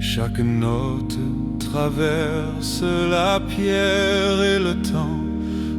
Chaque note traverse la pierre et le temps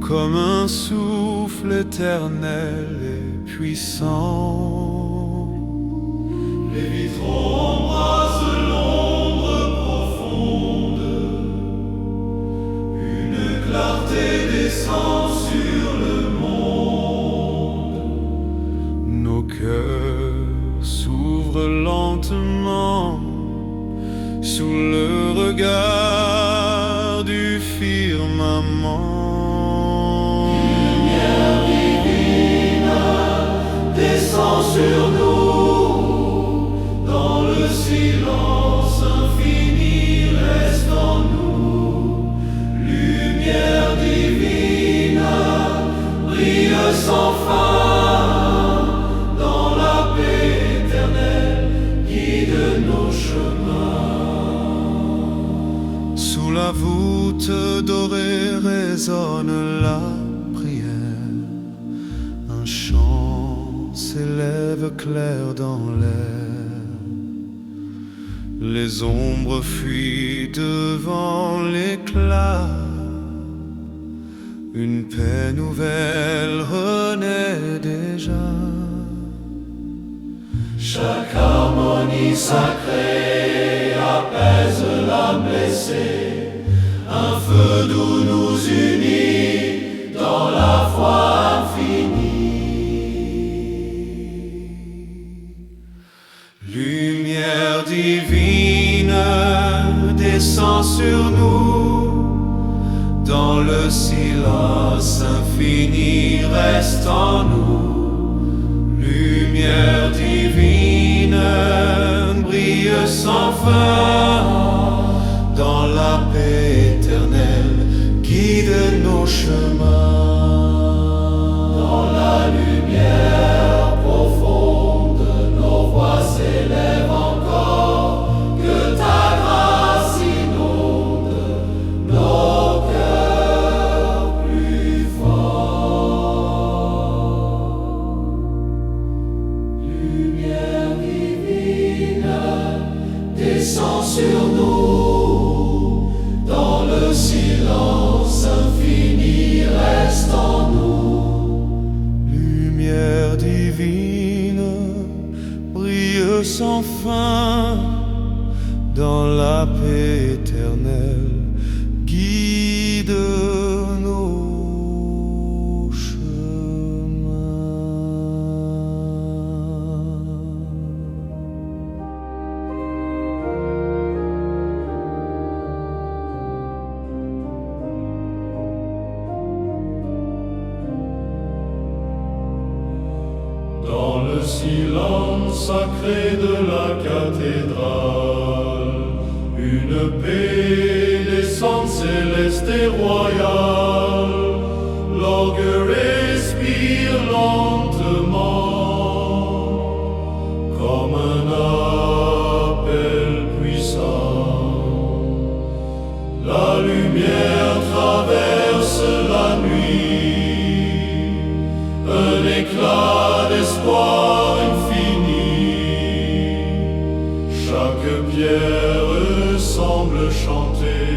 comme un souffle éternel et puissant. Les vitraux embrassent l'ombre profonde, une clarté descend sur le monde. Nos cœurs s'ouvrent lentement sous le regard du firmament. Lumière divine descend sur nous, dans le silence infini reste en nous. Lumière divine brille sans fin, dans la paix éternelle guide nos chemins. Sous la voûte dorée résonne la prière. Un chant s'élève clair dans l'air. Les ombres fuient devant l'éclat. Une paix nouvelle renaît déjà. Chaque harmonie sacrée apaise l'âme blessée. Un feu doux nous unit dans la foi infinie. Lumière divine descend sur nous, dans le silence infini reste en nous. Lumière divine brille sans fin, dans la paix éternelle guide nos chemins. Dans la lumière profonde, nos voix s'élèvent encore. Que ta grâce inonde nos cœurs plus forts. Lumière divine descend sur nous, dans le silence infini reste en nous. Lumière divine brille sans fin, dans la paix éternelle guide nos chemins. Dans le silence sacré de la cathédrale, une paix descend céleste et royale. L'orgue respire lentement, comme un appel puissant. La lumière traverse la nuit, un éclat d'espoir infini. Chaque pierre semble chanter,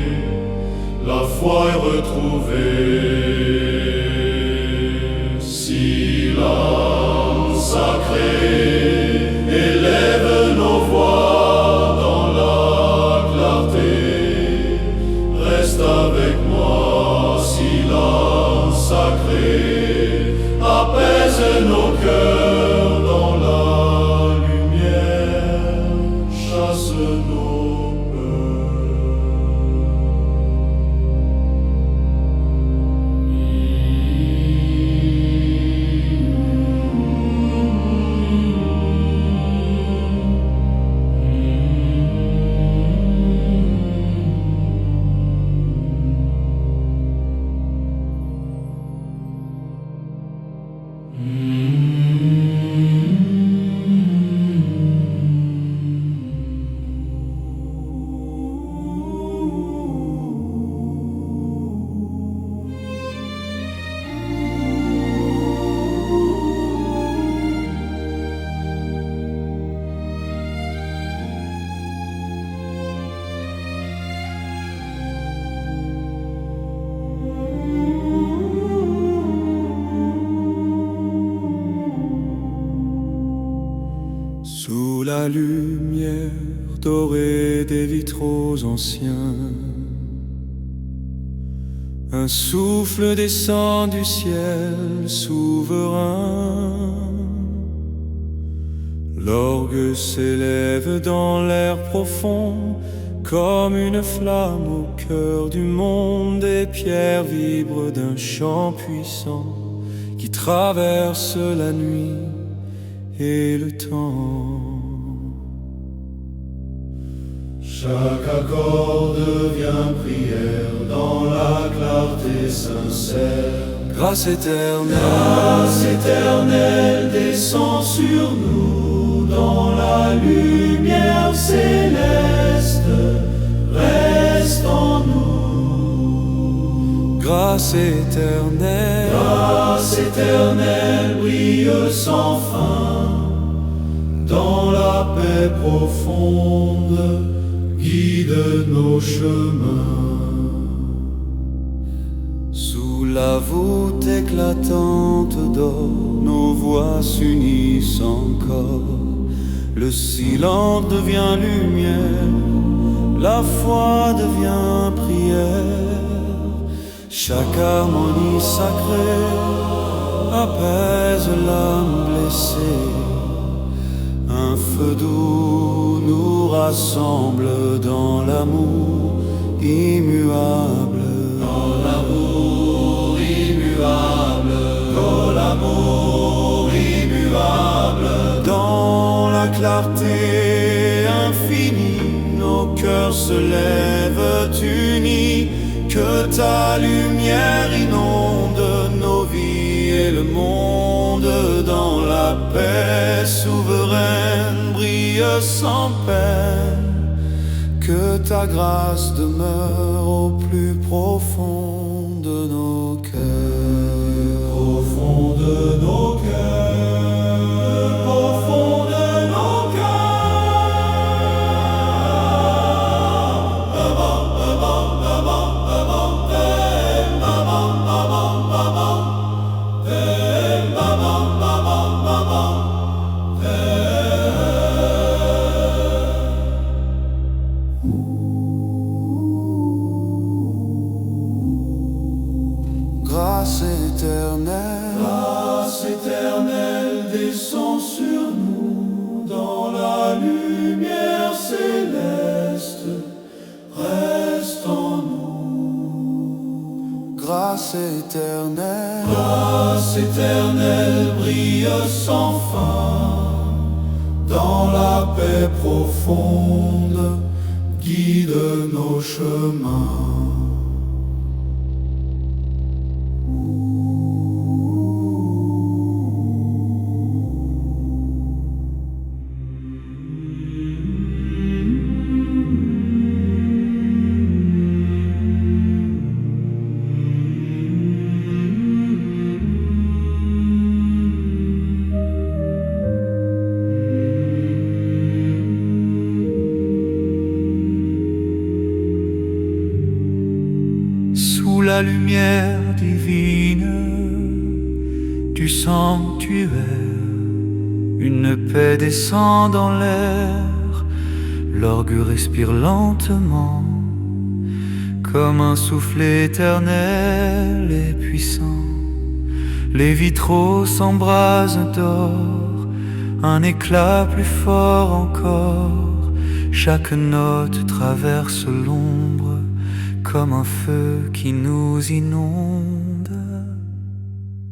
la foi est retrouvée. Silence sacré élève nos voix dans la clarté. Reste avec moi, silence sacré, apaise nos cœurs dans la lumière, chasse nos peurs. dorés des vitraux anciens. Un souffle descend du ciel souverain. L'orgue s'élève dans l'air profond, comme une flamme au cœur du monde. Des pierres vibrent d'un chant puissant qui traverse la nuit et le temps. Chaque accord devient prière dans la clarté sincère. Grâce éternelle, grâce éternelle descend sur nous dans la lumière céleste. Reste en nous. Grâce éternelle, grâce éternelle brille sans fin dans la paix profonde. Guide nos chemins. Sous la voûte éclatante d'or, nos voix s'unissent encore. Le silence devient lumière, la foi devient prière. Chaque harmonie sacrée apaise l'âme blessée. Un feu doux nous rassemble dans l'amour immuable. Dans l'amour immuable. Dans l'amour immuable. Dans la clarté infinie, nos cœurs se lèvent unis. Que ta lumière inonde nos vies et le monde. Dans la paix souveraine brille sans peine. Que ta grâce demeure au plus profond de nos cœurs. Profond de nos cœurs. Profond de nos Grâce éternelle, grâce éternelle descend sur nous dans la lumière céleste. Reste en nous. grâce éternelle, grâce éternelle brille sans fin dans la paix profonde. Guide nos chemins. Sous la lumière divine du sanctuaire, une paix descend dans l'air. L'orgue respire lentement, comme un souffle éternel et puissant. Les vitraux s'embrasent d'or, un éclat plus fort encore. Chaque note traverse l'ombre, comme un feu qui nous inonde.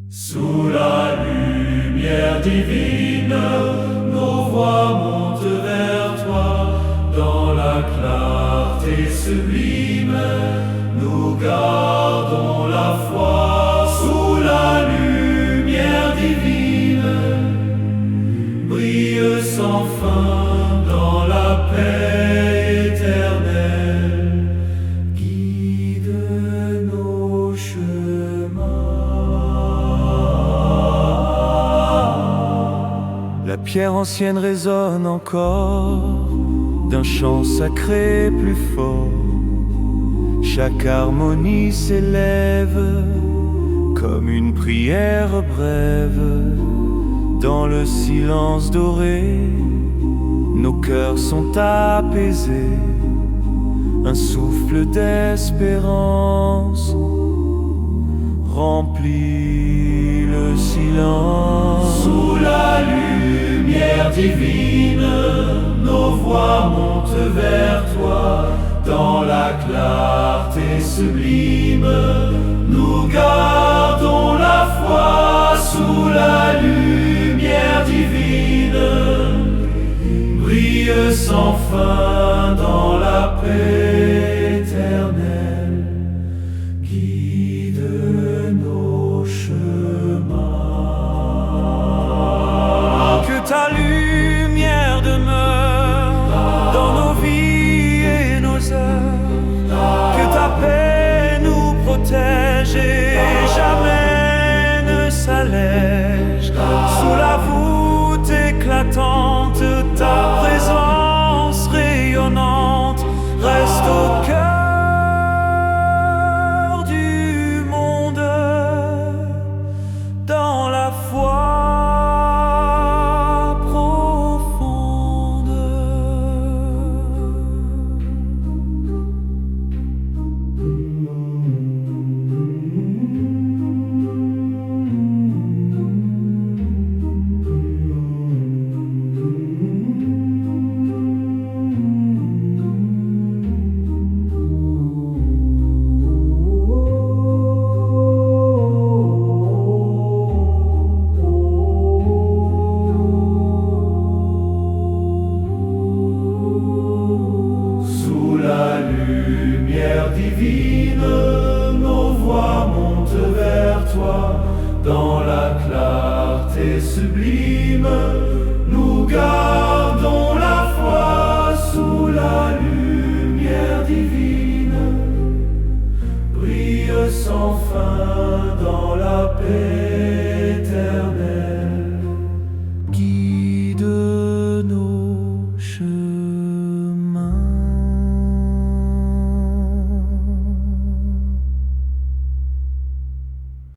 Sous la lumière divine, nos voix montent vers toi. Dans la clarté sublime, nous gardons la foi. Sous la lumière divine, brille sans fin dans la paix éternelle. Guide nos chemins. La pierre ancienne résonne encore d'un chant sacré plus fort. Chaque harmonie s'élève comme une prière brève. Dans le silence doré, nos cœurs sont apaisés, un souffle d'espérance remplit le silence. Sous la lumière divine, nos voix montent vers toi. Dans la clarté sublime, nous gardons la foi. Sous la lumière divine, brille sans fin dans la paix éternelle. Guide nos chemins. Que ta lumière demeure dans nos vies et nos heures. Que ta paix nous protège et jamais ne s'allège. Sous la voûte éclatante, ta présence rayonnante reste au cœur du monde. Dans la foi profonde. Lumière divine, nos voix montent vers toi. Dans la clarté sublime, nous gardons la foi. Sous la lumière divine, brille sans fin dans la paix.